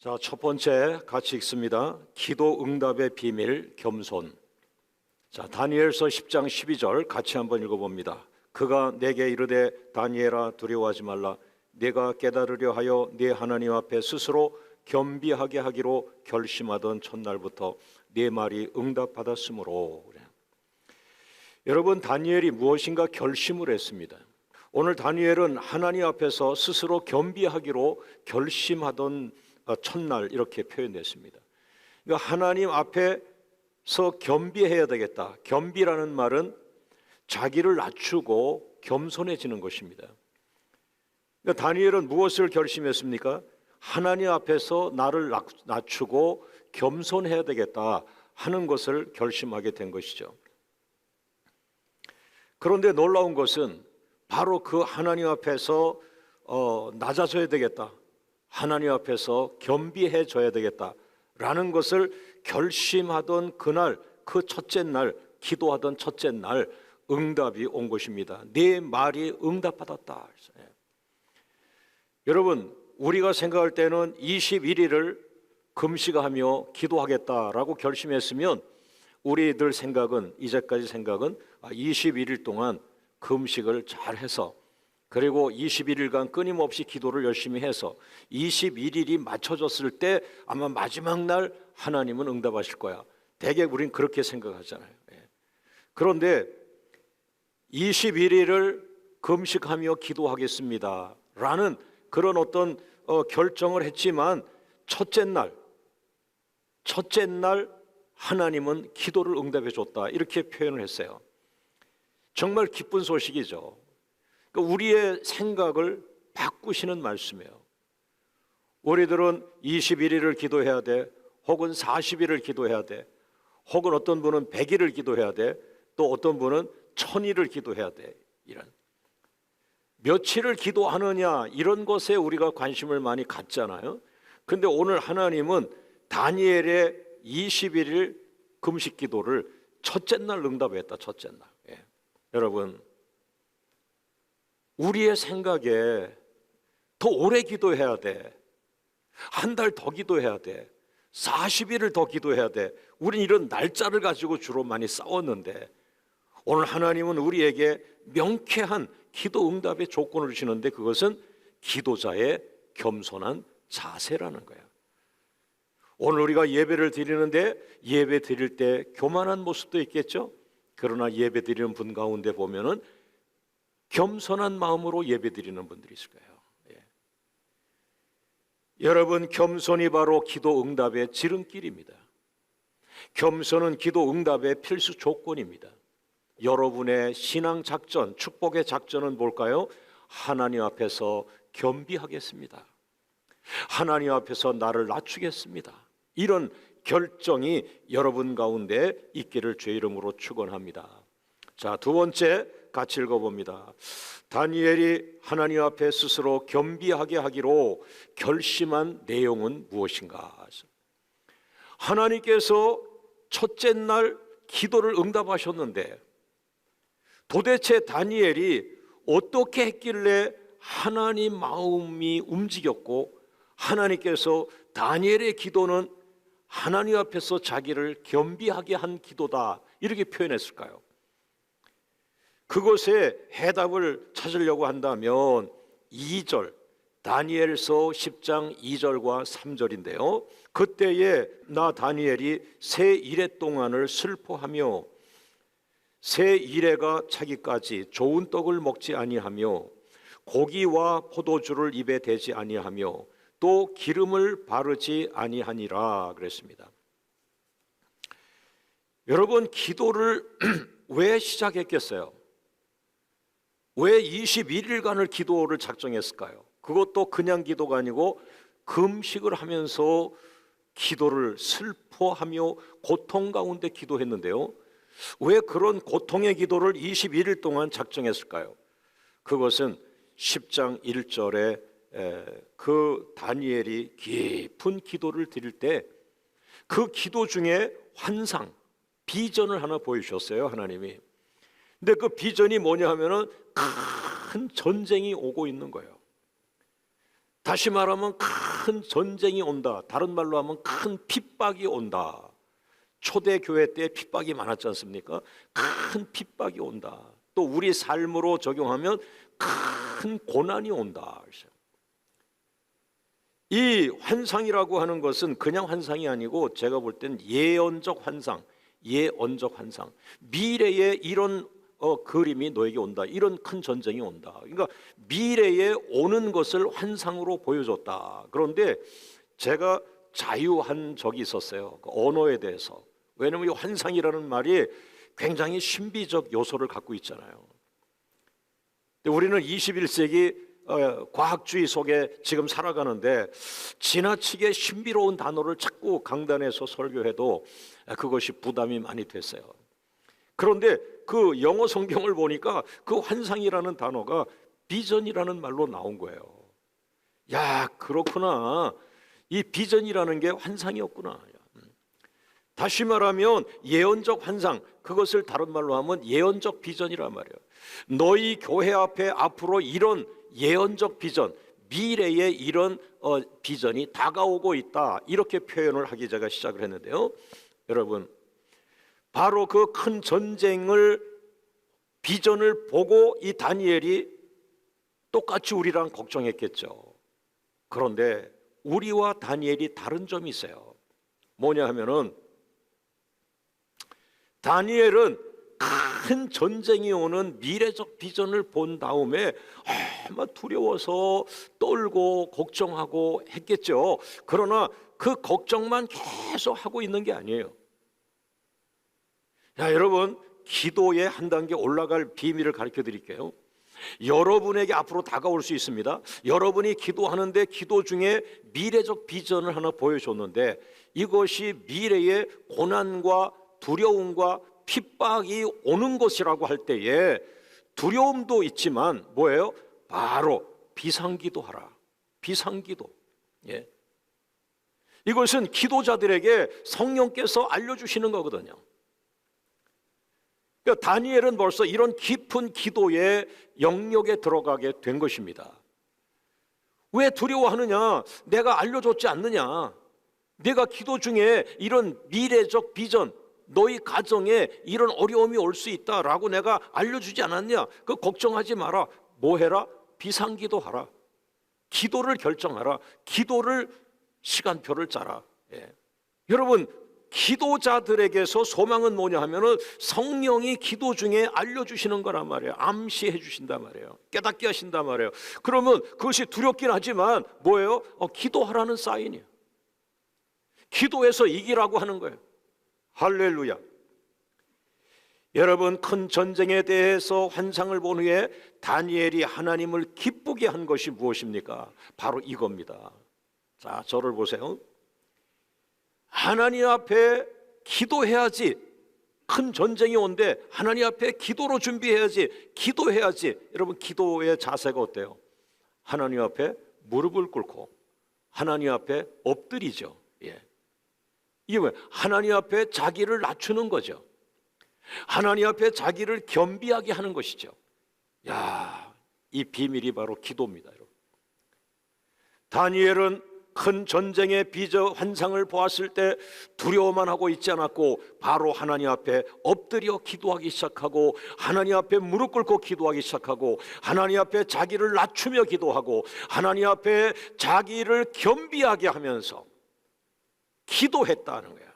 자, 첫 번째 같이 읽습니다. 기도 응답의 비밀 겸손. 자, 다니엘서 10장 12절 같이 한번 읽어봅니다. 그가 내게 이르되 다니엘아 두려워하지 말라. 내가 깨달으려 하여 네 하나님 앞에 스스로 겸비하게 하기로 결심하던 첫날부터 네 말이 응답받았으므로. 여러분, 다니엘이 무엇인가 결심을 했습니다. 오늘 다니엘은 하나님 앞에서 스스로 겸비하기로 결심하던 첫날 이렇게 표현됐습니다. 그러니까 하나님 앞에서 겸비해야 되겠다. 겸비라는 말은 자기를 낮추고 겸손해지는 것입니다. 그러니까 다니엘은 무엇을 결심했습니까? 하나님 앞에서 나를 낮추고 겸손해야 되겠다 하는 것을 결심하게 된 것이죠. 그런데 놀라운 것은 바로 그 하나님 앞에서 낮아져야 되겠다, 하나님 앞에서 겸비해져야 되겠다라는 것을 결심하던 그날, 그 첫째 날, 기도하던 첫째 날 응답이 온 것입니다. 네 말이 응답받았다. 여러분, 우리가 생각할 때는 21일을 금식하며 기도하겠다라고 결심했으면 우리들 생각은, 이제까지 생각은 21일 동안 금식을 잘 해서, 그리고 21일간 끊임없이 기도를 열심히 해서 21일이 맞춰졌을 때 아마 마지막 날 하나님은 응답하실 거야. 대개 우린 그렇게 생각하잖아요. 그런데 21일을 금식하며 기도하겠습니다 라는 그런 어떤 결정을 했지만 첫째 날 하나님은 기도를 응답해 줬다, 이렇게 표현을 했어요. 정말 기쁜 소식이죠. 그러니까 우리의 생각을 바꾸시는 말씀이에요. 우리들은 21일을 기도해야 돼, 혹은 40일을 기도해야 돼, 혹은 어떤 분은 100일을 기도해야 돼, 또 어떤 분은 1000일을 기도해야 돼. 이런 며칠을 기도하느냐, 이런 것에 우리가 관심을 많이 갖잖아요. 근데 오늘 하나님은 다니엘의 21일 금식 기도를 첫째 날 응답했다. 첫째 날. 여러분, 우리의 생각에 더 오래 기도해야 돼, 한 달 더 기도해야 돼, 40일을 더 기도해야 돼. 우린 이런 날짜를 가지고 주로 많이 싸웠는데 오늘 하나님은 우리에게 명쾌한 기도 응답의 조건을 주시는데 그것은 기도자의 겸손한 자세라는 거예요. 오늘 우리가 예배를 드리는데 예배 드릴 때 교만한 모습도 있겠죠. 그러나 예배 드리는 분 가운데 보면은 겸손한 마음으로 예배 드리는 분들이 있을 거예요. 여러분, 겸손이 바로 기도 응답의 지름길입니다. 겸손은 기도 응답의 필수 조건입니다. 여러분의 신앙 작전, 축복의 작전은 뭘까요? 하나님 앞에서 겸비하겠습니다, 하나님 앞에서 나를 낮추겠습니다, 이런 결정이 여러분 가운데 있기를 주의 이름으로 축원합니다. 자, 두 번째 같이 읽어봅니다. 다니엘이 하나님 앞에 스스로 겸비하게 하기로 결심한 내용은 무엇인가? 하나님께서 첫째 날 기도를 응답하셨는데 도대체 다니엘이 어떻게 했길래 하나님 마음이 움직였고 하나님께서 다니엘의 기도는 하나님 앞에서 자기를 겸비하게 한 기도다, 이렇게 표현했을까요? 그것에 해답을 찾으려고 한다면 2절, 다니엘서 10장 2절과 3절인데요 그때에 나 다니엘이 새 이레 동안을 슬퍼하며 새 이레가 차기까지 좋은 떡을 먹지 아니하며 고기와 포도주를 입에 대지 아니하며 또 기름을 바르지 아니하니라 그랬습니다. 여러분, 기도를 왜 시작했겠어요? 왜 21일간을 기도를 작정했을까요? 그것도 그냥 기도가 아니고 금식을 하면서 기도를 슬퍼하며 고통 가운데 기도했는데요. 왜 그런 고통의 기도를 21일 동안 작정했을까요? 그것은 10장 1절에 그 다니엘이 깊은 기도를 드릴 때 그 기도 중에 환상, 비전을 하나 보여주셨어요, 하나님이. 근데 그 비전이 뭐냐 하면은 큰 전쟁이 오고 있는 거예요. 다시 말하면 큰 전쟁이 온다. 다른 말로 하면 큰 핍박이 온다. 초대교회 때 핍박이 많았지 않습니까? 큰 핍박이 온다. 또 우리 삶으로 적용하면 큰 고난이 온다. 이 환상이라고 하는 것은 그냥 환상이 아니고 제가 볼 때는 예언적 환상, 예언적 환상. 미래에 이런 그림이 너에게 온다. 이런 큰 전쟁이 온다. 그러니까 미래에 오는 것을 환상으로 보여줬다. 그런데 제가 자유한 적이 있었어요. 그 언어에 대해서. 왜냐하면 이 환상이라는 말이 굉장히 신비적 요소를 갖고 있잖아요. 근데 우리는 21세기 과학주의 속에 지금 살아가는데 지나치게 신비로운 단어를 자꾸 강단에서 설교해도 그것이 부담이 많이 됐어요. 그런데 그 영어 성경을 보니까 그 환상이라는 단어가 비전이라는 말로 나온 거예요. 야, 그렇구나. 이 비전이라는 게 환상이었구나. 다시 말하면 예언적 환상, 그것을 다른 말로 하면 예언적 비전이란 말이에요. 너희 교회 앞에 앞으로 이런 예언적 비전, 미래에 이런 비전이 다가오고 있다. 이렇게 표현을 하기 제가 시작을 했는데요. 여러분, 바로 그 큰 전쟁을 비전을 보고 이 다니엘이 똑같이 우리랑 걱정했겠죠. 그런데 우리와 다니엘이 다른 점이 있어요. 뭐냐 하면은 다니엘은 큰 전쟁이 오는 미래적 비전을 본 다음에 막 두려워서 떨고 걱정하고 했겠죠. 그러나 그 걱정만 계속 하고 있는 게 아니에요. 자, 여러분, 기도의 한 단계 올라갈 비밀을 가르쳐 드릴게요. 여러분에게 앞으로 다가올 수 있습니다. 여러분이 기도하는데 기도 중에 미래적 비전을 하나 보여줬는데 이것이 미래의 고난과 두려움과 핍박이 오는 것이라고 할 때에 두려움도 있지만 뭐예요? 바로 비상기도 하라. 비상기도. 예. 이것은 기도자들에게 성령께서 알려주시는 거거든요. 그러니까 다니엘은 벌써 이런 깊은 기도의 영역에 들어가게 된 것입니다. 왜 두려워하느냐? 내가 알려줬지 않느냐? 내가 기도 중에 이런 미래적 비전, 너희 가정에 이런 어려움이 올 수 있다라고 내가 알려주지 않았냐? 그 걱정하지 마라. 뭐 해라? 비상기도 하라. 기도를 결정하라. 기도를 시간표를 짜라. 예. 여러분, 기도자들에게서 소망은 뭐냐 하면은 성령이 기도 중에 알려주시는 거란 말이에요. 암시해 주신단 말이에요. 깨닫게 하신단 말이에요. 그러면 그것이 두렵긴 하지만 뭐예요? 기도하라는 사인이에요. 기도해서 이기라고 하는 거예요. 할렐루야. 여러분, 큰 전쟁에 대해서 환상을 본 후에 다니엘이 하나님을 기쁘게 한 것이 무엇입니까? 바로 이겁니다. 자, 저를 보세요. 하나님 앞에 기도해야지. 큰 전쟁이 온대. 하나님 앞에 기도로 준비해야지. 기도해야지. 여러분, 기도의 자세가 어때요? 하나님 앞에 무릎을 꿇고 하나님 앞에 엎드리죠. 예. 이게 뭐예요? 하나님 앞에 자기를 낮추는 거죠. 하나님 앞에 자기를 겸비하게 하는 것이죠. 야, 이 비밀이 바로 기도입니다, 여러분. 다니엘은 큰 전쟁의 비전 환상을 보았을 때 두려워만 하고 있지 않았고 바로 하나님 앞에 엎드려 기도하기 시작하고 하나님 앞에 무릎 꿇고 기도하기 시작하고 하나님 앞에 자기를 낮추며 기도하고 하나님 앞에 자기를 겸비하게 하면서 기도했다는 거예요.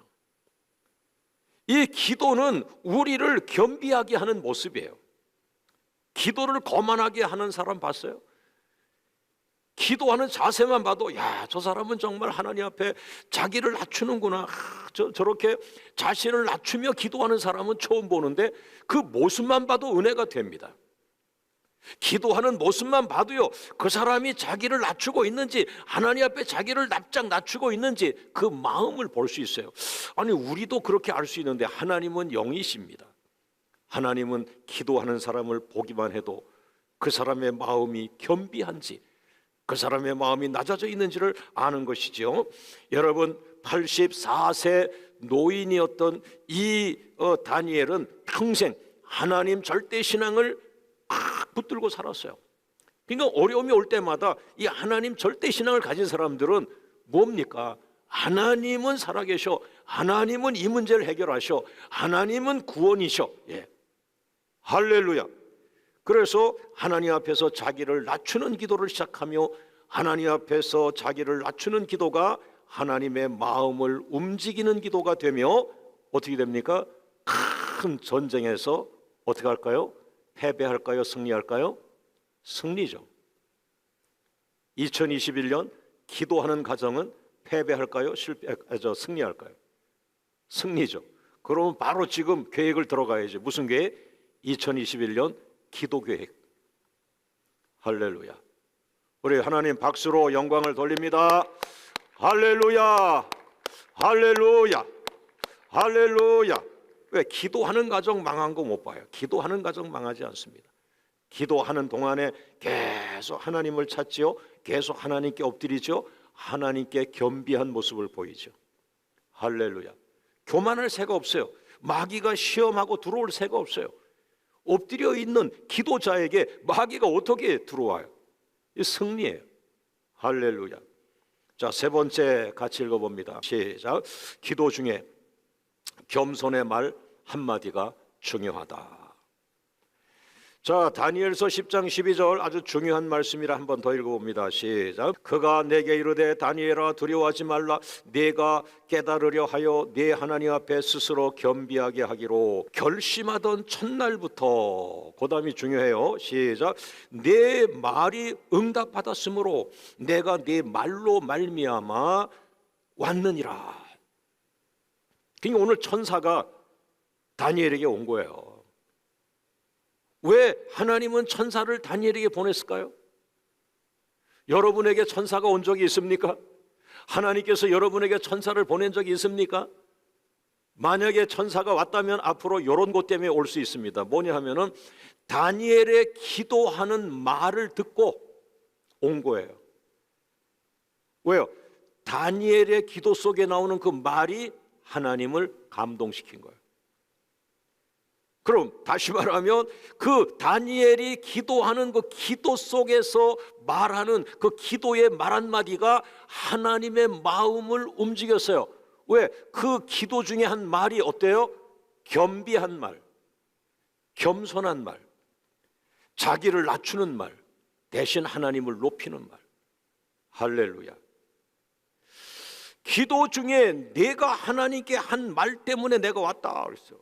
이 기도는 우리를 겸비하게 하는 모습이에요. 기도를 거만하게 하는 사람 봤어요? 기도하는 자세만 봐도 야, 저 사람은 정말 하나님 앞에 자기를 낮추는구나. 저렇게 자신을 낮추며 기도하는 사람은 처음 보는데 그 모습만 봐도 은혜가 됩니다. 기도하는 모습만 봐도요, 그 사람이 자기를 낮추고 있는지 하나님 앞에 자기를 납작 낮추고 있는지 그 마음을 볼 수 있어요. 아니, 우리도 그렇게 알 수 있는데 하나님은 영이십니다. 하나님은 기도하는 사람을 보기만 해도 그 사람의 마음이 겸비한지 그 사람의 마음이 낮아져 있는지를 아는 것이죠. 여러분, 84세 노인이었던 이 다니엘은 평생 하나님 절대 신앙을 막 붙들고 살았어요. 그러니까 어려움이 올 때마다 이 하나님 절대 신앙을 가진 사람들은 뭡니까? 하나님은 살아계셔. 하나님은 이 문제를 해결하셔. 하나님은 구원이셔. 예. 할렐루야. 그래서 하나님 앞에서 자기를 낮추는 기도를 시작하며 하나님 앞에서 자기를 낮추는 기도가 하나님의 마음을 움직이는 기도가 되며 어떻게 됩니까? 큰 전쟁에서 어떻게 할까요? 패배할까요? 승리할까요? 승리죠. 2021년 기도하는 가정은 패배할까요? 승리할까요? 승리죠. 그러면 바로 지금 계획을 들어가야죠. 무슨 계획? 2021년 기도 계획. 할렐루야. 우리 하나님 박수로 영광을 돌립니다. 할렐루야. 할렐루야. 할렐루야. 왜? 기도하는 가정 망한 거 못 봐요. 기도하는 가정 망하지 않습니다. 기도하는 동안에 계속 하나님을 찾지요. 계속 하나님께 엎드리죠. 하나님께 겸비한 모습을 보이죠. 할렐루야. 교만할 새가 없어요. 마귀가 시험하고 들어올 새가 없어요. 엎드려 있는 기도자에게 마귀가 어떻게 들어와요? 이 승리예요. 할렐루야. 자, 세 번째 같이 읽어봅니다. 시작. 기도 중에 겸손의 말 한마디가 중요하다. 자, 다니엘서 10장 12절 아주 중요한 말씀이라 한 번 더 읽어봅니다. 시작. 그가 내게 이르되 다니엘아 두려워하지 말라. 네가 깨달으려 하여 네 하나님 앞에 스스로 겸비하게 하기로 결심하던 첫날부터, 그 다음이 중요해요. 시작. 네 말이 응답받았으므로 내가 네 말로 말미암아 왔느니라. 그러니까 오늘 천사가 다니엘에게 온 거예요. 왜 하나님은 천사를 다니엘에게 보냈을까요? 여러분에게 천사가 온 적이 있습니까? 하나님께서 여러분에게 천사를 보낸 적이 있습니까? 만약에 천사가 왔다면 앞으로 이런 것 때문에 올 수 있습니다. 뭐냐 하면은 다니엘의 기도하는 말을 듣고 온 거예요. 왜요? 다니엘의 기도 속에 나오는 그 말이 하나님을 감동시킨 거예요. 그럼 다시 말하면 그 다니엘이 기도하는 그 기도 속에서 말하는 그 기도의 말 한마디가 하나님의 마음을 움직였어요. 왜? 그 기도 중에 한 말이 어때요? 겸비한 말, 겸손한 말, 자기를 낮추는 말, 대신 하나님을 높이는 말. 할렐루야. 기도 중에 내가 하나님께 한 말 때문에 내가 왔다 그랬어요.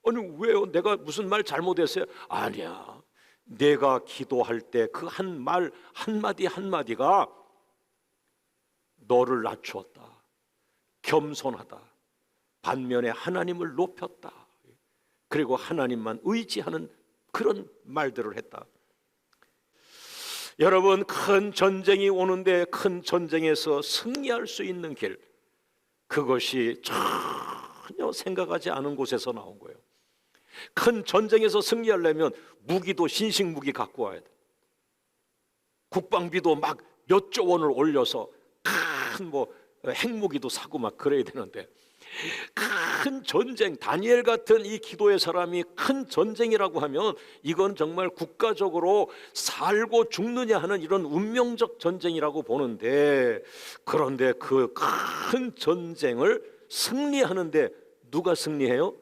아니 왜요? 내가 무슨 말 잘못했어요? 아니야. 내가 기도할 때 그 한 말 한마디 한마디가 너를 낮추었다. 겸손하다. 반면에 하나님을 높였다. 그리고 하나님만 의지하는 그런 말들을 했다. 여러분, 큰 전쟁이 오는데 큰 전쟁에서 승리할 수 있는 길, 그것이 전혀 생각하지 않은 곳에서 나온 거예요. 큰 전쟁에서 승리하려면 무기도 신식 무기 갖고 와야 돼. 국방비도 막 몇 조 원을 올려서 큰 핵무기도 사고 막 그래야 되는데, 큰 전쟁, 다니엘 같은 이 기도의 사람이 큰 전쟁이라고 하면 이건 정말 국가적으로 살고 죽느냐 하는 이런 운명적 전쟁이라고 보는데, 그런데 그 큰 전쟁을 승리하는데 누가 승리해요?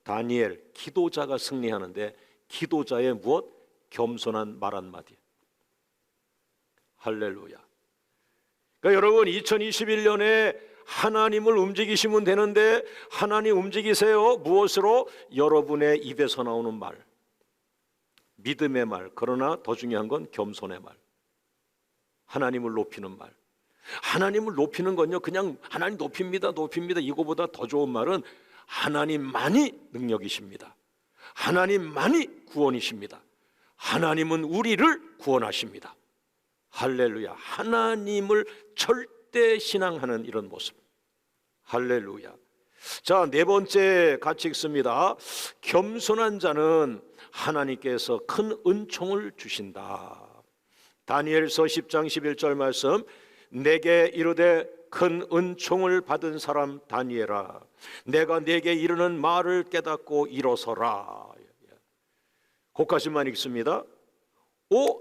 다니엘, 기도자가 승리하는데, 기도자의 무엇? 겸손한 말 한마디. 할렐루야. 그러니까 여러분, 2021년에 하나님을 움직이시면 되는데, 하나님 움직이세요. 무엇으로? 여러분의 입에서 나오는 말, 믿음의 말. 그러나 더 중요한 건 겸손의 말, 하나님을 높이는 말. 하나님을 높이는 건요, 그냥 하나님 높입니다 이거보다 더 좋은 말은 하나님만이 능력이십니다. 하나님만이 구원이십니다. 하나님은 우리를 구원하십니다. 할렐루야. 하나님을 절대 신앙하는 이런 모습. 할렐루야. 자, 네 번째 같이 읽습니다. 겸손한 자는 하나님께서 큰 은총을 주신다. 다니엘서 10장 11절 말씀. 내게 이르되 큰 은총을 받은 사람 다니엘아, 내가 내게 이르는 말을 깨닫고 일어서라. 거기까지만 읽습니다.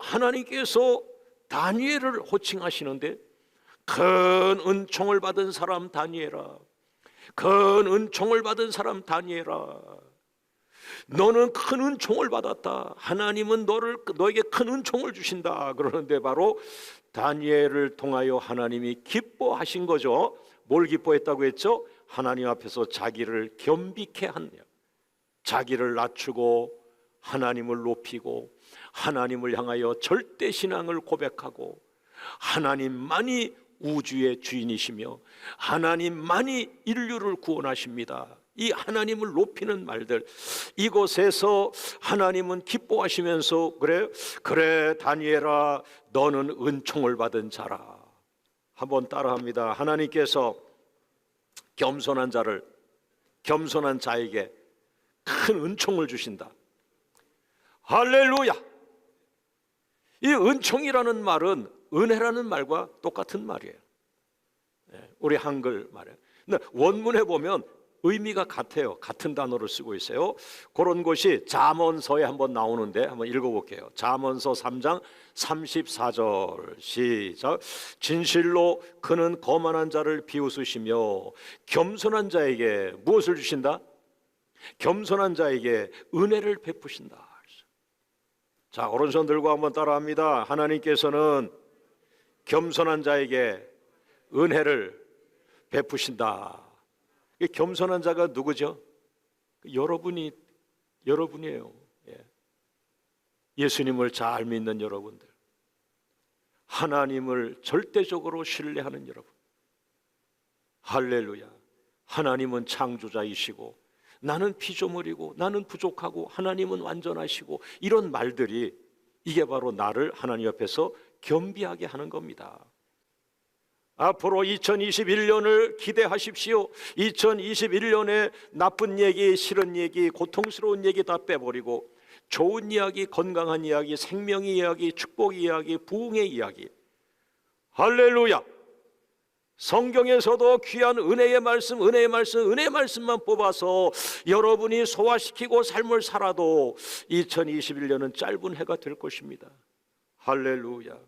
하나님께서 다니엘을 호칭하시는데, 큰 은총을 받은 사람 다니엘아, 큰 은총을 받은 사람 다니엘아, 너는 큰 은총을 받았다. 하나님은 너에게 큰 은총을 주신다. 그러는데 바로 다니엘을 통하여 하나님이 기뻐하신 거죠. 뭘 기뻐했다고 했죠? 하나님 앞에서 자기를 겸비케 하느냐, 자기를 낮추고 하나님을 높이고 하나님을 향하여 절대 신앙을 고백하고 하나님만이 우주의 주인이시며 하나님만이 인류를 구원하십니다. 이 하나님을 높이는 말들, 이곳에서 하나님은 기뻐하시면서 그래 다니엘아, 너는 은총을 받은 자라. 한번 따라합니다. 하나님께서 겸손한 자에게 큰 은총을 주신다. 할렐루야. 이 은총이라는 말은 은혜라는 말과 똑같은 말이에요. 우리 한글 말이에요. 근데 원문에 보면 의미가 같아요. 같은 단어를 쓰고 있어요. 그런 것이 잠언서에 한번 나오는데 한번 읽어볼게요. 잠언서 3장 34절 시작. 진실로 그는 거만한 자를 비웃으시며 겸손한 자에게 무엇을 주신다? 겸손한 자에게 은혜를 베푸신다. 자, 오른손 들고 한번 따라합니다. 하나님께서는 겸손한 자에게 은혜를 베푸신다. 겸손한 자가 누구죠? 여러분이에요. 예수님을 잘 믿는 여러분들, 하나님을 절대적으로 신뢰하는 여러분. 할렐루야. 하나님은 창조자이시고 나는 피조물이고 나는 부족하고 하나님은 완전하시고, 이런 말들이 이게 바로 나를 하나님 앞에서 겸비하게 하는 겁니다. 앞으로 2021년을 기대하십시오. 2021년에 나쁜 얘기, 싫은 얘기, 고통스러운 얘기 다 빼버리고 좋은 이야기, 건강한 이야기, 생명의 이야기, 축복의 이야기, 부흥의 이야기. 할렐루야. 성경에서도 귀한 은혜의 말씀만 뽑아서 여러분이 소화시키고 삶을 살아도 2021년은 짧은 해가 될 것입니다. 할렐루야.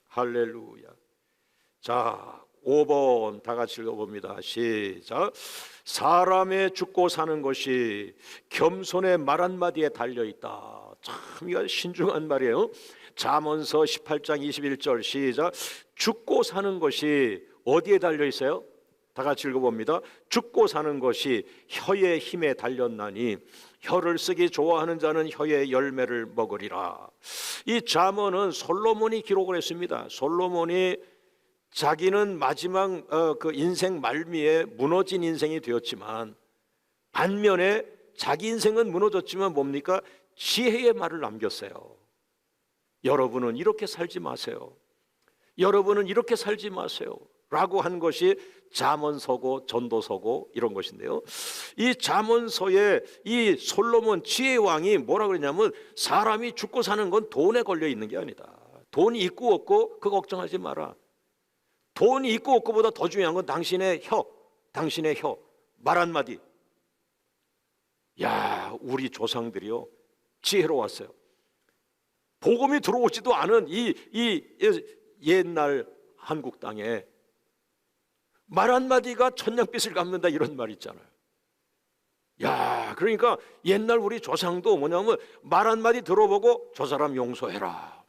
할렐루야. 자, 5번 다 같이 읽어봅니다. 시작. 사람의 죽고 사는 것이 겸손의 말 한마디에 달려있다. 참 이거 신중한 말이에요. 잠언서 18장 21절 시작. 죽고 사는 것이 어디에 달려있어요? 다 같이 읽어봅니다. 죽고 사는 것이 혀의 힘에 달렸나니 혀를 쓰기 좋아하는 자는 혀의 열매를 먹으리라. 이 잠언은 솔로몬이 기록을 했습니다. 솔로몬이 자기는 마지막 그 인생 말미에 무너진 인생이 되었지만, 반면에 자기 인생은 무너졌지만 뭡니까? 지혜의 말을 남겼어요. 여러분은 이렇게 살지 마세요. 여러분은 이렇게 살지 마세요 라고 한 것이 잠언서고 전도서고 이런 것인데요, 이 잠언서에 이 솔로몬 지혜의 왕이 뭐라 그러냐면, 사람이 죽고 사는 건 돈에 걸려 있는 게 아니다. 돈이 있고 없고 그거 걱정하지 마라. 돈이 있고 없고보다 더 중요한 건 당신의 혀, 말 한마디. 야, 우리 조상들이요 지혜로웠어요. 복음이 들어오지도 않은 이 옛날 한국 땅에 말 한마디가 천냥빚을 갚는다, 이런 말 있잖아요. 야, 그러니까 옛날 우리 조상도 뭐냐면 말 한마디 들어보고 저 사람 용서해라.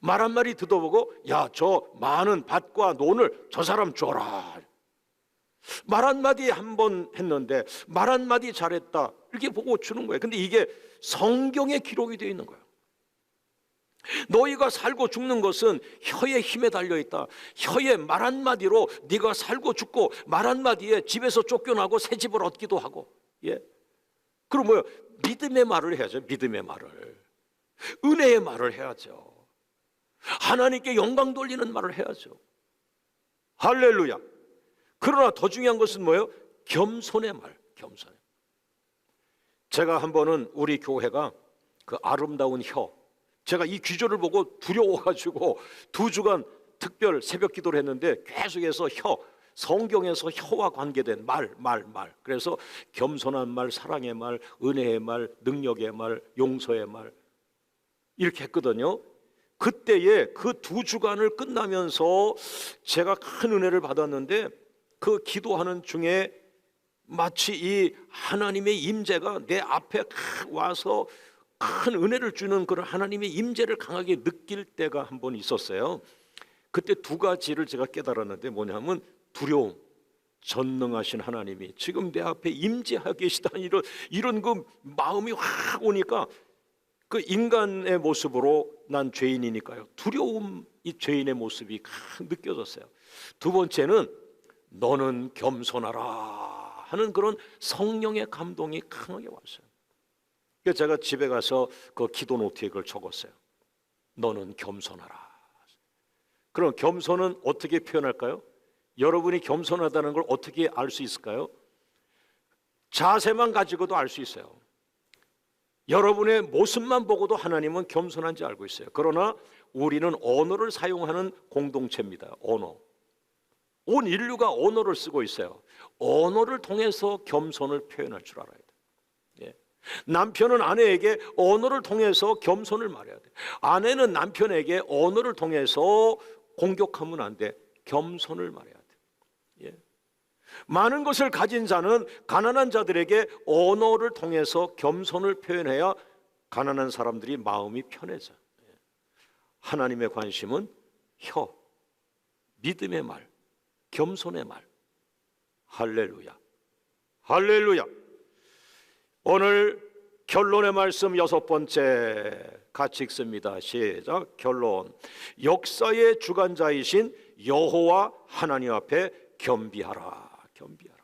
말 한마디 듣어보고 야, 저 많은 밭과 논을 저 사람 줘라. 말 한마디 한 번 했는데 말 한마디 잘했다 이렇게 보고 주는 거예요. 근데 이게 성경에 기록이 되어 있는 거예요. 너희가 살고 죽는 것은 혀의 힘에 달려있다. 혀의 말 한마디로 네가 살고 죽고, 말 한마디에 집에서 쫓겨나고 새 집을 얻기도 하고. 그럼 뭐요? 믿음의 말을 해야죠. 믿음의 말을, 은혜의 말을 해야죠. 하나님께 영광 돌리는 말을 해야죠. 할렐루야. 그러나 더 중요한 것은 뭐예요? 겸손의 말, 겸손. 제가 한 번은 우리 교회가 그 아름다운 혀, 제가 이 귀조를 보고 두려워가지고 2주간 특별 새벽 기도를 했는데 계속해서 성경에서 혀와 관계된 말. 그래서 겸손한 말, 사랑의 말, 은혜의 말, 능력의 말, 용서의 말. 이렇게 했거든요. 그때에 그 2주간을 끝나면서 제가 큰 은혜를 받았는데, 그 기도하는 중에 마치 이 하나님의 임재가 내 앞에 와서 큰 은혜를 주는 그런 하나님의 임재를 강하게 느낄 때가 한 번 있었어요. 그때 2가지를 제가 깨달았는데, 뭐냐면 두려움, 전능하신 하나님이 지금 내 앞에 임재하고 계시다는 이런 그 마음이 확 오니까, 그 인간의 모습으로 난 죄인이니까요, 두려움, 이 죄인의 모습이 확 느껴졌어요. 2번째는 너는 겸손하라 하는 그런 성령의 감동이 강하게 왔어요. 그래서 제가 집에 가서 그 기도 노트에 그걸 적었어요. 너는 겸손하라. 그럼 겸손은 어떻게 표현할까요? 여러분이 겸손하다는 걸 어떻게 알 수 있을까요? 자세만 가지고도 알 수 있어요. 여러분의 모습만 보고도 하나님은 겸손한지 알고 있어요. 그러나 우리는 언어를 사용하는 공동체입니다. 언어. 온 인류가 언어를 쓰고 있어요. 언어를 통해서 겸손을 표현할 줄 알아야 돼요. 예. 남편은 아내에게 언어를 통해서 겸손을 말해야 돼요. 아내는 남편에게 언어를 통해서 공격하면 안 돼. 겸손을 말해야 돼요. 예. 많은 것을 가진 자는 가난한 자들에게 언어를 통해서 겸손을 표현해야 가난한 사람들이 마음이 편해져. 하나님의 관심은 혀, 믿음의 말, 겸손의 말. 할렐루야, 할렐루야. 오늘 결론의 말씀 6번째 같이 읽습니다. 시작. 결론. 역사의 주관자이신 여호와 하나님 앞에 겸비하라. 겸비하라.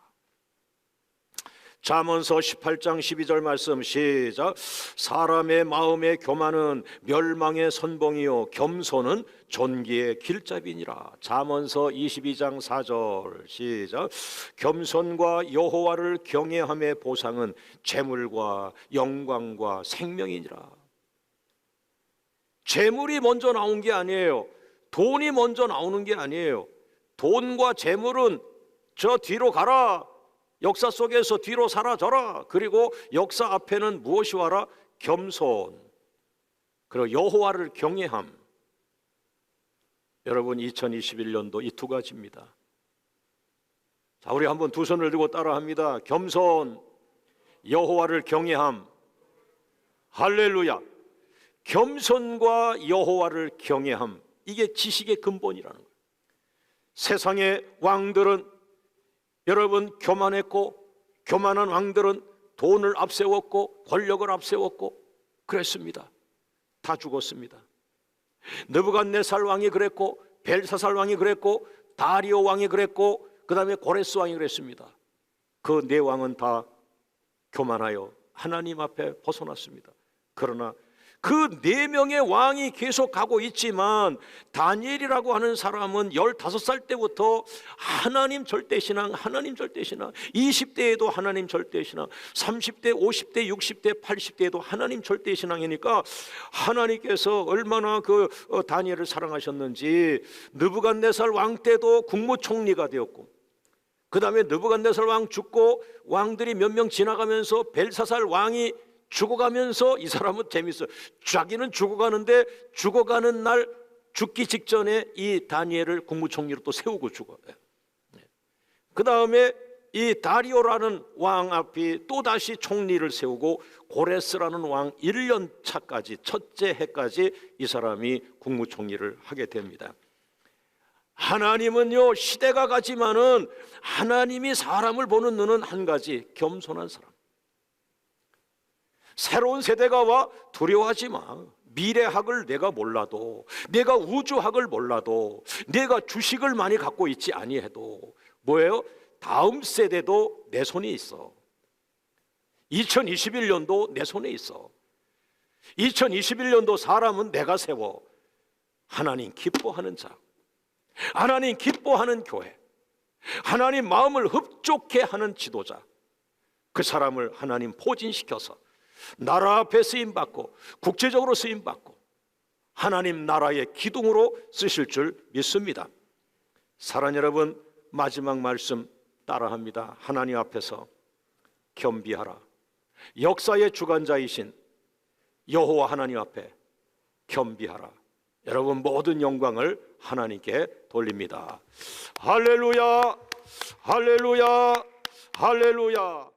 잠언서 18장 12절 말씀 시작. 사람의 마음의 교만은 멸망의 선봉이요 겸손은 존귀의 길잡이니라. 잠언서 22장 4절 시작. 겸손과 여호와를 경외함의 보상은 재물과 영광과 생명이니라. 재물이 먼저 나온 게 아니에요. 돈이 먼저 나오는 게 아니에요. 돈과 재물은 저 뒤로 가라. 역사 속에서 뒤로 사라져라. 그리고 역사 앞에는 무엇이 와라? 겸손, 그리고 여호와를 경외함. 여러분, 2021년도 이 2가지입니다. 자, 우리 한번 2 손을 들고 따라합니다. 겸손, 여호와를 경외함. 할렐루야. 겸손과 여호와를 경외함, 이게 지식의 근본이라는 거예요. 세상의 왕들은 여러분 교만했고, 교만한 왕들은 돈을 앞세웠고 권력을 앞세웠고 그랬습니다. 다 죽었습니다. 느부갓네살 왕이 그랬고, 벨사살 왕이 그랬고, 다리오 왕이 그랬고, 그 다음에 고레스 왕이 그랬습니다. 그 4왕은 다 교만하여 하나님 앞에 벗어났습니다. 그러나 그 4명의 왕이 계속 가고 있지만, 다니엘이라고 하는 사람은 15살 때부터 하나님 절대신앙, 하나님 절대신앙, 20대에도 하나님 절대신앙, 30대, 50대, 60대, 80대에도 하나님 절대신앙이니까 하나님께서 얼마나 그 다니엘을 사랑하셨는지, 느부갓네살 왕 때도 국무총리가 되었고, 그 다음에 느부갓네살 왕 죽고 왕들이 몇 명 지나가면서 벨사살 왕이 죽어가면서, 이 사람은 재밌어요. 자기는 죽어가는데 죽어가는 날, 죽기 직전에 이 다니엘을 국무총리로 또 세우고 죽어요. 그 다음에 이 다리오라는 왕 앞이 또다시 총리를 세우고, 고레스라는 왕 1년 차까지, 첫째 해까지 이 사람이 국무총리를 하게 됩니다. 하나님은요, 시대가 가지만은 하나님이 사람을 보는 눈은 한 가지, 겸손한 사람. 새로운 세대가 와, 두려워하지 마. 미래학을 내가 몰라도, 내가 우주학을 몰라도, 내가 주식을 많이 갖고 있지 아니해도 뭐예요? 다음 세대도 내 손에 있어. 2021년도 내 손에 있어. 2021년도 사람은 내가 세워. 하나님 기뻐하는 자, 하나님 기뻐하는 교회, 하나님 마음을 흡족해 하는 지도자, 그 사람을 하나님 포진시켜서 나라 앞에 쓰임받고 국제적으로 쓰임받고 하나님 나라의 기둥으로 쓰실 줄 믿습니다. 사랑하는 여러분, 마지막 말씀 따라합니다. 하나님 앞에서 겸비하라. 역사의 주관자이신 여호와 하나님 앞에 겸비하라. 여러분 모든 영광을 하나님께 돌립니다. 할렐루야, 할렐루야, 할렐루야.